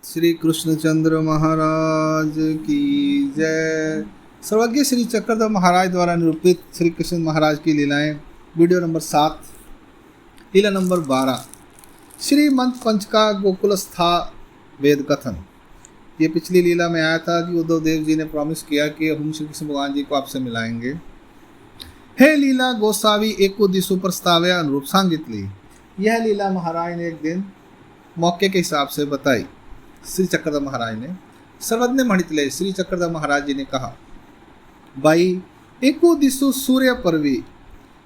श्री कृष्णचंद्र महाराज की जय। सर्वज्ञ श्री चक्रधर महाराज द्वारा निरूपित श्री कृष्ण महाराज की लीलाएं, वीडियो नंबर 7, लीला नंबर 12, श्रीमंत पंच का गोकुलस्था वेद कथन। ये पिछली लीला में आया था कि उद्धव देव जी ने प्रॉमिस किया कि हम श्री कृष्ण भगवान जी को आपसे मिलाएंगे। हे लीला गोसावी एको दिशु प्रस्ताव्य अनुरूप सांगितली। यह लीला महाराज ने एक दिन मौके के हिसाब से बताई। श्री चक्रधर महाराज ने सर्वज्ञ मणितले श्री चक्रधर महाराज जी ने कहा, भाई एको दिशु सूर्य पर्वी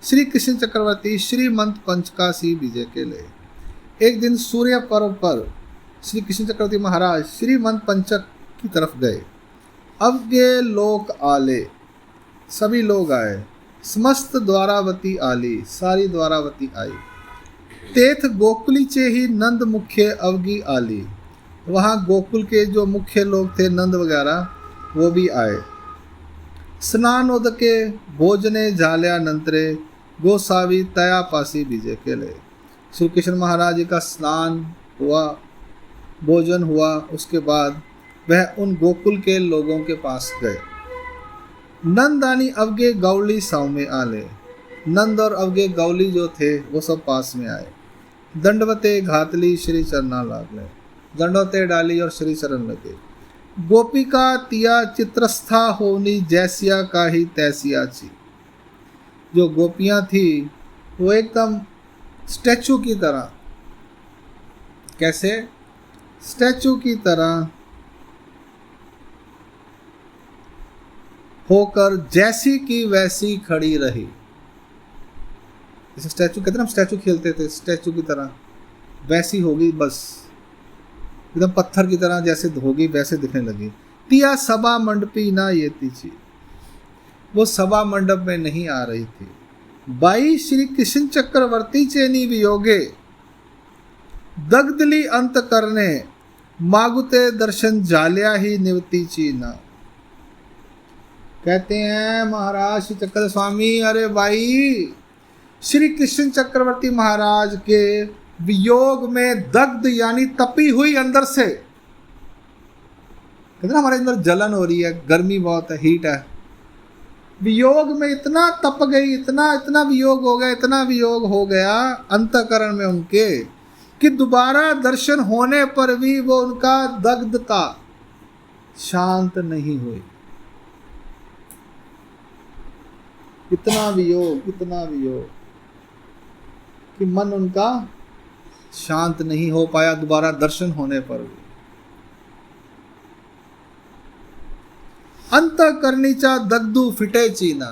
श्री कृष्ण चक्रवर्ती श्रीमंत पंचकाशी विजय के लिए एक दिन सूर्य पर्व पर श्री कृष्ण चक्रवर्ती महाराज श्रीमंत पंचक की तरफ गए। अब ये लोक आले, सभी लोग आए, समस्त द्वारावती आली, सारी द्वारावती आई। तेथ गोकुली चे ही नंद मुख्य अवगी आली, वहाँ गोकुल के जो मुख्य लोग थे नंद वगैरह वो भी आए। स्नान उदके भोजने झाल्या नंतरे गोसावी तया पासी विजय के लिए श्री कृष्ण महाराज जी का स्नान हुआ, भोजन हुआ, उसके बाद वह उन गोकुल के लोगों के पास गए। नंदानी अवगे गौली साव में आले, नंद और अवगे गौली जो थे वो सब पास में आए। दंडवते घातली श्री चरना लागले, दंडवते डाली और श्री चरण लगे। गोपिका तिया चित्रस्था होनी जैसिया का ही तैसिया ची, जो गोपियां थी वो एकदम स्टैचू की तरह, कैसे स्टैचू की तरह होकर जैसी की वैसी खड़ी रही। जैसे स्टैचू कहते ना, हम स्टैचू खेलते थे, स्टैचू की तरह वैसी होगी, बस एकदम पत्थर की तरह जैसे होगी वैसे दिखने लगी। तिया सभा मंडपी ना ये तीची, वो सभा मंडप में नहीं आ रही थी। बाई श्री कृष्ण चक्रवर्ती चेनी वियोगे दग्धली अंत करने मागुते दर्शन जालिया ही निवती चीना। कहते हैं महाराज श्री चक्रधर स्वामी, अरे भाई श्री कृष्ण चक्रवर्ती महाराज के वियोग में दग्ध यानी तपी हुई अंदर से, कहते ना हमारे अंदर जलन हो रही है, गर्मी बहुत है, हीट है, वियोग में इतना तप गई, इतना वियोग हो गया, इतना वियोग हो गया अंतःकरण में उनके कि दोबारा दर्शन होने पर भी वो उनका दग्धता शांत नहीं हुई। इतना वियोग कि मन उनका शांत नहीं हो पाया दोबारा दर्शन होने पर भी। अंतःकरणीचा दग्धु फिटे चीना,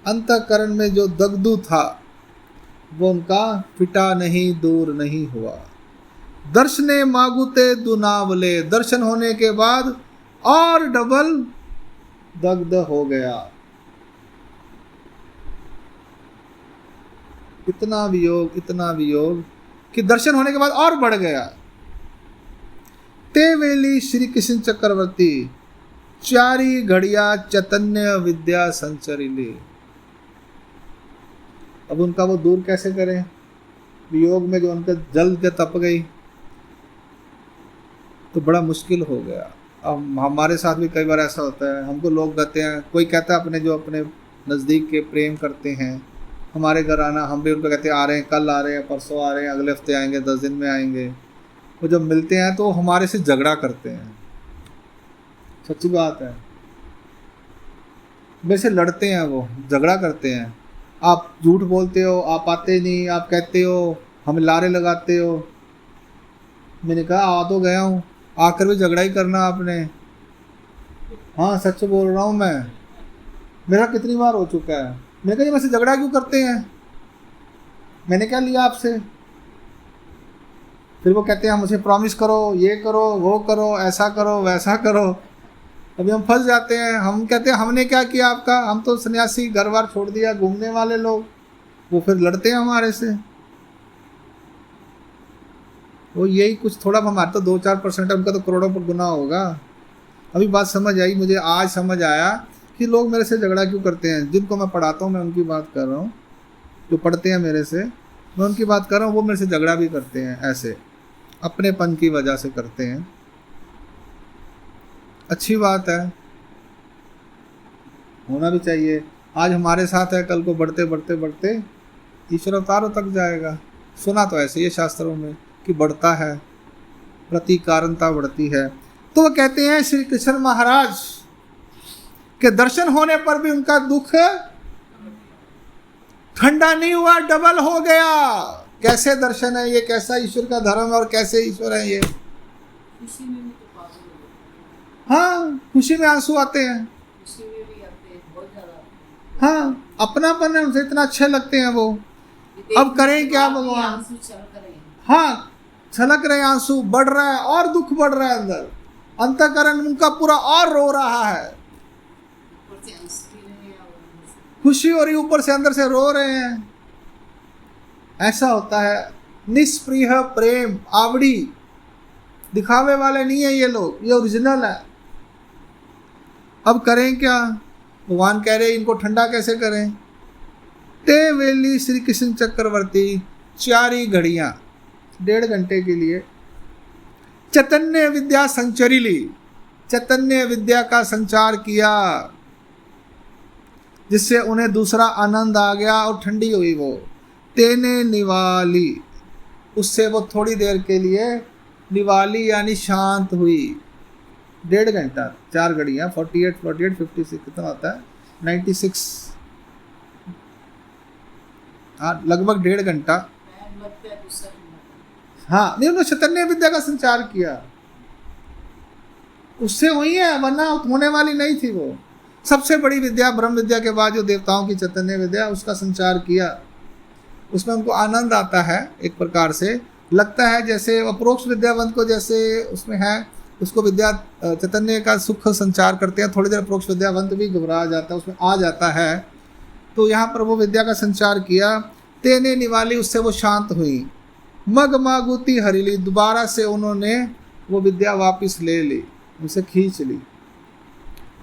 अंतःकरण में जो दग्धु था वो उनका फिटा नहीं, दूर नहीं हुआ। दर्शने मागुते दुनावले, दर्शन होने के बाद और डबल दग्ध हो गया। इतना वियोग कि दर्शन होने के बाद और बढ़ गया। ते वेली श्री कृष्ण चक्रवर्ती चारी घड़िया चैतन्य विद्या संचरिली। अब उनका वो दूर कैसे करें, वियोग में जो उनका जल के तप गई तो बड़ा मुश्किल हो गया। अब हमारे साथ भी कई बार ऐसा होता है, हमको लोग कहते हैं, कोई कहता है अपने जो अपने नज़दीक के प्रेम करते हैं हमारे घर आना, हम भी उनको कहते हैं आ रहे हैं, कल आ रहे हैं, परसों आ रहे हैं, अगले हफ्ते आएंगे, 10 दिन में आएंगे। वो जब मिलते हैं तो हमारे से झगड़ा करते हैं, सच्ची बात है, मेरे से लड़ते हैं, वो झगड़ा करते हैं। आप झूठ बोलते हो, आप आते नहीं, आप कहते हो, हमें लारे लगाते हो। मैंने कहा आ तो गया हूँ, आकर भी झगड़ा ही करना आपने। हाँ सच बोल रहा हूँ मैं, मेरा कितनी बार हो चुका है। मैंने कहा ये मुझसे झगड़ा क्यों करते हैं, मैंने क्या लिया आपसे। फिर वो कहते हैं मुझे प्रॉमिस करो, ये करो, वो करो, ऐसा करो, वैसा करो। अभी हम फंस जाते हैं, हम कहते हैं हमने क्या किया आपका, हम तो सन्यासी, घर बार छोड़ दिया, घूमने वाले लोग। वो फिर लड़ते हैं हमारे से। वो यही कुछ थोड़ा, हमारे तो 2-4% है, उनका तो करोड़ों पर गुना होगा। अभी बात समझ आई, मुझे आज समझ आया कि लोग मेरे से झगड़ा क्यों करते हैं। जिनको मैं पढ़ाता हूँ मैं उनकी बात कर रहा हूँ, जो पढ़ते हैं मेरे से मैं उनकी बात कर रहा हूँ, वो मेरे से झगड़ा भी करते हैं, ऐसे अपनेपन की वजह से करते हैं। अच्छी बात है, होना भी चाहिए। आज हमारे साथ है, कल को बढ़ते बढ़ते बढ़ते ईश्वर अवतारों तक जाएगा। सुना तो ऐसे ही है शास्त्रों में कि बढ़ता है, प्रतिकारणता बढ़ती है। तो वो कहते हैं श्री कृष्ण महाराज के दर्शन होने पर भी उनका दुख ठंडा नहीं हुआ, डबल हो गया। कैसे दर्शन है ये, कैसा ईश्वर का धर्म है और कैसे ईश्वर है ये। खुशी में भी तो पागल हो जाते हाँ, खुशी में आंसू आते हैं। हैं, खुशी में भी आते हैं, बहुत ज्यादा आते हाँ, अपनापन है उनसे, इतना अच्छे लगते हैं वो। हैं। अब करें क्या देखने के बाद भी भगवान? आंसू छलक रहे हैं। हाँ, छलक रहे आंसू, बढ़ रहा है और दुख बढ़ रहा है अंदर, अंतःकरण उनका पूरा और रो रहा है। ऊपर से हंस भी रहे हैं और अंदर से खुशी हो रही, ऊपर से अंदर से रो रहे हैं। ऐसा होता है निष्प्रिय प्रेम, आवड़ी, दिखावे वाले नहीं है ये लोग, ये ओरिजिनल है। अब करें क्या? भगवान कह रहे इनको ठंडा कैसे करें? ते वेली श्री कृष्ण चक्रवर्ती 4 घड़ियां 1.5 घंटे के लिए चैतन्य विद्या संचरी ली, चैतन्य विद्या का संचार किया, जिससे उन्हें दूसरा आनंद आ गया और ठंडी हुई वो। तेने निवाली, उससे वो थोड़ी देर के लिए निवाली यानी शांत हुई। 1.5 घंटा, 4 घड़ियाँ, 48 56 कितना होता है, 96, हाँ लगभग 1.5 घंटा। टाइम लगता है दूसरा मिनट। हाँ, नहीं उन्होंने चैतन्य विद्या का संचार किया, उससे हुई है, वरना होने वाली नहीं थी वो। सबसे बड़ी विद्या ब्रह्म विद्या के बाद जो देवताओं की चैतन्य विद्या, उसका संचार किया। उसमें उनको आनंद आता है, एक प्रकार से लगता है जैसे अप्रोक्ष विद्यावंत को जैसे उसमें है, उसको विद्या चैतन्य का सुख संचार करते हैं, थोड़ी देर अप्रोक्ष विद्यावंत भी घबरा जाता है, उसमें आ जाता है। तो यहाँ पर वो विद्या का संचार किया। तेने निवाली, उससे वो शांत हुई। मग मागुती हरिली, दोबारा से उन्होंने वो विद्या वापस ले ली, उसे खींच ली।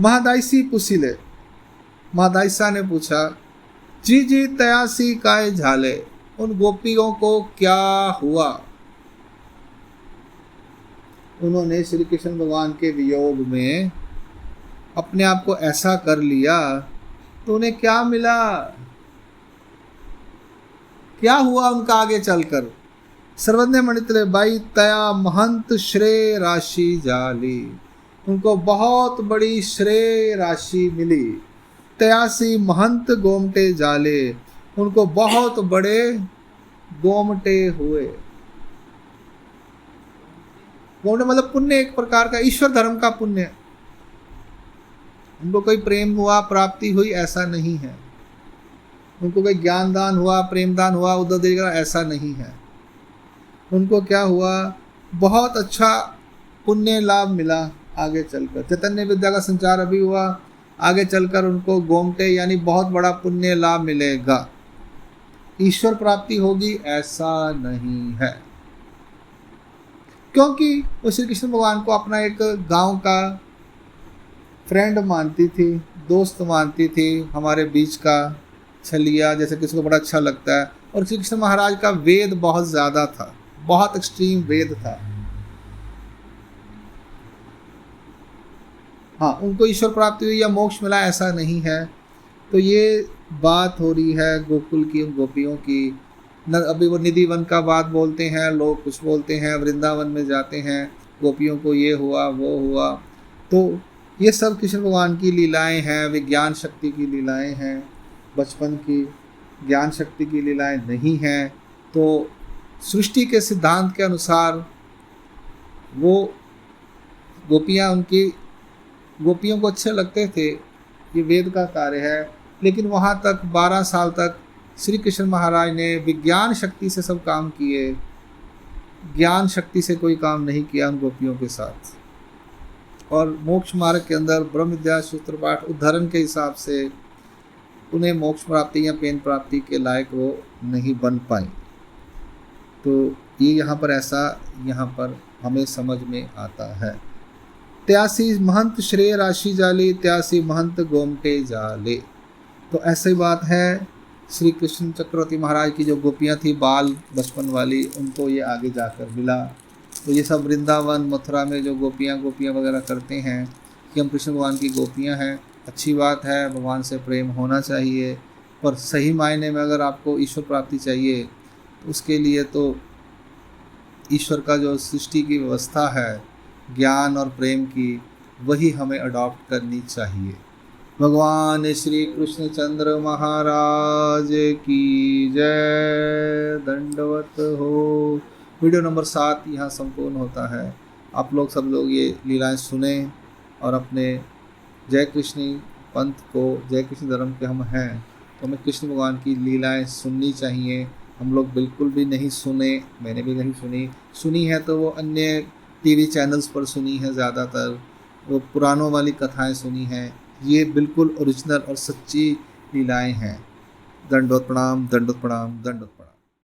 महादाइसी पुसिले, महादाइसा ने पूछा, जी जी तयासी काय झाले, उन गोपियों को क्या हुआ? उन्होंने श्री कृष्ण भगवान के वियोग में अपने आप को ऐसा कर लिया, तो उन्हें क्या मिला, क्या हुआ उनका आगे चलकर? सर्वज्ञ मणितले बाई तया महंत श्रेय राशि जाली, उनको बहुत बड़ी श्रेय राशि मिली। तयासी महंत गोमटे जाले, उनको बहुत बड़े गोमटे हुए। गोमटे मतलब पुण्य, एक प्रकार का ईश्वर धर्म का पुण्य। उनको कोई प्रेम हुआ, प्राप्ति हुई, ऐसा नहीं है। उनको कोई ज्ञान दान हुआ, प्रेम दान हुआ, उद्धव देगा, ऐसा नहीं है। उनको क्या हुआ, बहुत अच्छा पुण्य लाभ मिला आगे चलकर। चैतन्य विद्या का संचार अभी हुआ, आगे चलकर उनको गोमटे यानी बहुत बड़ा पुण्य लाभ मिलेगा। ईश्वर प्राप्ति होगी ऐसा नहीं है, क्योंकि वो श्री कृष्ण भगवान को अपना एक गांव का फ्रेंड मानती थी, दोस्त मानती थी, हमारे बीच का छलिया, जैसे किसी को बड़ा अच्छा लगता है। और श्री कृष्ण महाराज का वेद बहुत ज़्यादा था, बहुत एक्सट्रीम वेद था। हाँ, उनको ईश्वर प्राप्ति हुई या मोक्ष मिला ऐसा नहीं है। तो ये बात हो रही है गोकुल की, उन गोपियों की। अभी वो निधि वन का बात बोलते हैं लोग, कुछ बोलते हैं वृंदावन में जाते हैं, गोपियों को ये हुआ वो हुआ। तो ये सब कृष्ण भगवान की लीलाएं हैं, विज्ञान शक्ति की लीलाएं हैं, बचपन की ज्ञान शक्ति की लीलाएं नहीं हैं। तो सृष्टि के सिद्धांत के अनुसार वो गोपियाँ, उनकी गोपियों को अच्छे लगते थे, ये वेद का कार्य है। लेकिन वहाँ तक 12 साल तक श्री कृष्ण महाराज ने विज्ञान शक्ति से सब काम किए, ज्ञान शक्ति से कोई काम नहीं किया उन गोपियों के साथ। और मोक्ष मार्ग के अंदर ब्रह्म विद्या सूत्र पाठ उद्धरण के हिसाब से उन्हें मोक्ष प्राप्ति या पेन प्राप्ति के लायक वो नहीं बन पाए। तो ये यहाँ पर ऐसा यहाँ पर हमें समझ में आता है। 83 महंत श्रेय राशि जाले, 83 महंत गोमटे जाले। तो ऐसी बात है, श्री कृष्ण चक्रवर्ती महाराज की जो गोपियाँ थी बाल बचपन वाली, उनको ये आगे जाकर मिला। तो ये सब वृंदावन मथुरा में जो गोपियाँ वगैरह करते हैं, कि हम कृष्ण भगवान की गोपियाँ हैं, अच्छी बात है, भगवान से प्रेम होना चाहिए, पर सही मायने में अगर आपको ईश्वर प्राप्ति चाहिए तो उसके लिए तो ईश्वर का जो सृष्टि की व्यवस्था है ज्ञान और प्रेम की, वही हमें अडॉप्ट करनी चाहिए। भगवान श्री कृष्ण चंद्र महाराज की जय। दंडवत हो। वीडियो नंबर 7 यहाँ संपूर्ण होता है। आप लोग सब लोग ये लीलाएं सुने और अपने जय कृष्ण पंथ को, जय कृष्ण धर्म के हम हैं तो हमें कृष्ण भगवान की लीलाएं सुननी चाहिए। हम लोग बिल्कुल भी नहीं सुने, मैंने भी नहीं सुनी है तो वो अन्य टीवी चैनल्स पर सुनी है, ज़्यादातर वो पुरानों वाली कथाएं सुनी हैं। ये बिल्कुल ओरिजिनल और सच्ची लीलाएं हैं। दंडवत प्रणाम, दंडवत प्रणाम, दंडवत प्रणाम।